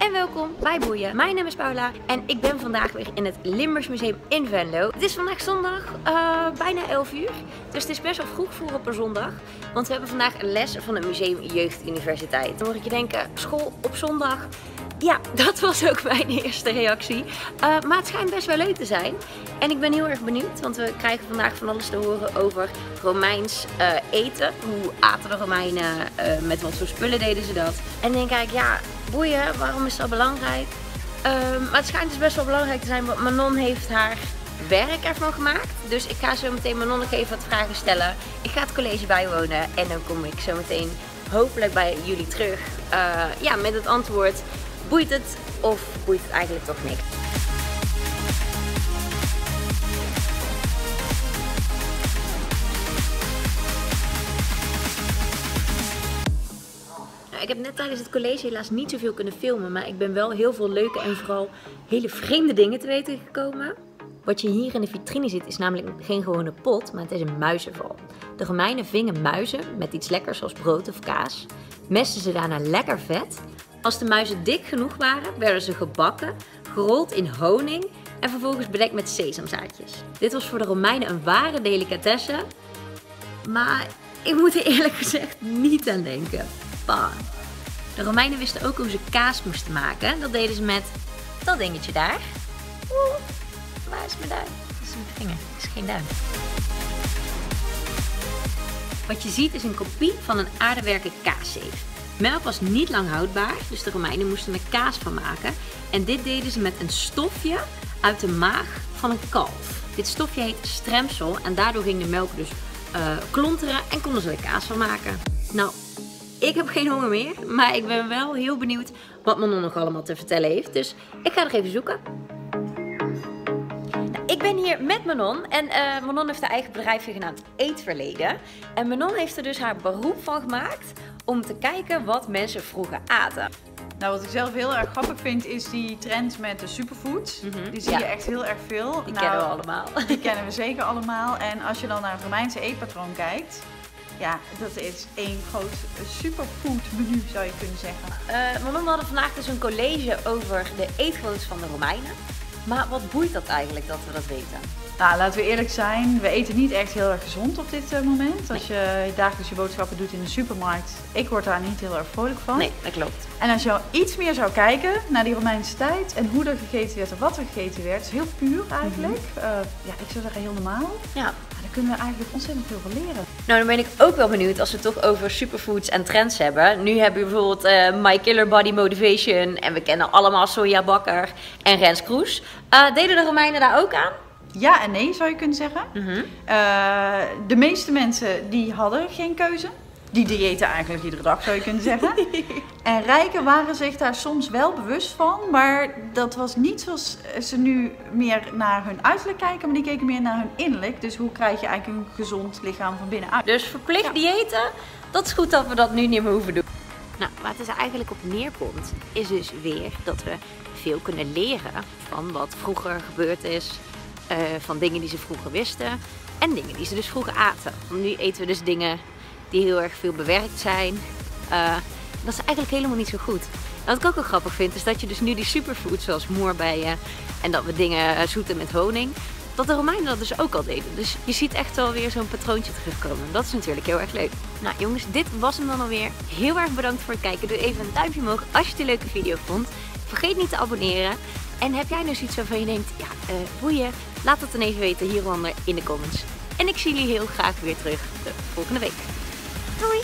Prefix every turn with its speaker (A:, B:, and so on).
A: en welkom bij Boeien. Mijn naam is Paula en ik ben vandaag weer in het Limburgs Museum in Venlo. Het is vandaag zondag, bijna 11 uur. Dus het is best wel vroeg voor op een zondag. Want we hebben vandaag een les van het Museum Jeugduniversiteit. Dan hoor ik je denken, school op zondag. Ja, dat was ook mijn eerste reactie. Maar het schijnt best wel leuk te zijn. En ik ben heel erg benieuwd, want we krijgen vandaag van alles te horen over Romeins eten. Hoe aten de Romeinen, met wat voor spullen deden ze dat. En dan denk ik, ja, boeien, waarom is dat belangrijk? Maar het schijnt dus best wel belangrijk te zijn, want Manon heeft haar werk ervan gemaakt. Dus ik ga zo meteen Manon nog even wat vragen stellen. Ik ga het college bijwonen en dan kom ik zo meteen hopelijk bij jullie terug. Ja, met het antwoord. Boeit het of boeit het eigenlijk toch niks? Nou, ik heb net tijdens het college helaas niet zoveel kunnen filmen, maar ik ben wel heel veel leuke en vooral hele vreemde dingen te weten gekomen. Wat je hier in de vitrine ziet is namelijk geen gewone pot, maar het is een muizenval. De Romeinen vingen muizen met iets lekkers zoals brood of kaas, mesten ze daarna lekker vet. Als de muizen dik genoeg waren, werden ze gebakken, gerold in honing en vervolgens bedekt met sesamzaadjes. Dit was voor de Romeinen een ware delicatesse, maar ik moet er eerlijk gezegd niet aan denken. Bah. De Romeinen wisten ook hoe ze kaas moesten maken. Dat deden ze met dat dingetje daar. Oeh, waar is mijn duim? Dat is mijn vinger, dat is geen duim. Wat je ziet is een kopie van een aardewerken kaaszeef. Melk was niet lang houdbaar, dus de Romeinen moesten er kaas van maken. En dit deden ze met een stofje uit de maag van een kalf. Dit stofje heet stremsel en daardoor ging de melk dus klonteren en konden ze er kaas van maken. Nou, ik heb geen honger meer, maar ik ben wel heel benieuwd wat Manon nog allemaal te vertellen heeft. Dus ik ga er even zoeken. Ik ben hier met Manon en Manon heeft haar eigen bedrijfje genaamd Eetverleden. En Manon heeft er dus haar beroep van gemaakt om te kijken wat mensen vroeger aten.
B: Nou, wat ik zelf heel erg grappig vind is die trend met de superfoods. Die zie je echt heel erg veel.
A: Die kennen we allemaal.
B: Die kennen we zeker allemaal. En als je dan naar het Romeinse eetpatroon kijkt, ja, dat is één groot superfood menu zou je kunnen zeggen.
A: Manon, we hadden vandaag dus een college over de eetgewoontes van de Romeinen. Maar wat boeit dat eigenlijk dat we dat weten?
B: Nou, laten we eerlijk zijn, we eten niet echt heel erg gezond op dit moment. Als je dagelijks je boodschappen doet in de supermarkt, ik word daar niet heel erg vrolijk van.
A: Nee, dat klopt.
B: En als je iets meer zou kijken naar die Romeinse tijd en hoe er gegeten werd en wat er gegeten werd, is heel puur eigenlijk. Ja, ik zou zeggen heel normaal. Ja. Daar kunnen we eigenlijk ontzettend veel van leren.
A: Nou, dan ben ik ook wel benieuwd als we het toch over superfoods en trends hebben. Nu heb je bijvoorbeeld My Killer Body Motivation en we kennen allemaal Sonja Bakker en Rens Kroes. Deden de Romeinen daar ook aan?
B: Ja en nee, zou je kunnen zeggen. De meeste mensen die hadden geen keuze. Die diëten eigenlijk iedere dag, zou je kunnen zeggen. En rijken waren zich daar soms wel bewust van, maar dat was niet zoals ze nu meer naar hun uiterlijk kijken, maar die keken meer naar hun innerlijk. Dus hoe krijg je eigenlijk een gezond lichaam van binnenuit?
A: Dus verplicht diëten, dat is goed dat we dat nu niet meer hoeven doen. Nou, waar het dus eigenlijk op neerkomt, is dus weer dat we veel kunnen leren van wat vroeger gebeurd is. Van dingen die ze vroeger wisten en dingen die ze dus vroeger aten. Want nu eten we dus dingen die heel erg veel bewerkt zijn. Dat is eigenlijk helemaal niet zo goed. En wat ik ook wel grappig vind is dat je dus nu die superfoods zoals moerbeien en dat we dingen zoeten met honing, dat de Romeinen dat dus ook al deden. Dus je ziet echt wel weer zo'n patroontje terugkomen. Dat is natuurlijk heel erg leuk. Nou jongens, dit was hem dan alweer. Heel erg bedankt voor het kijken. Doe even een duimpje omhoog als je het een leuke video vond. Vergeet niet te abonneren. En heb jij nou zoiets waarvan je denkt, ja, boeien? Laat het dan even weten hieronder in de comments. En ik zie jullie heel graag weer terug de volgende week. Doei!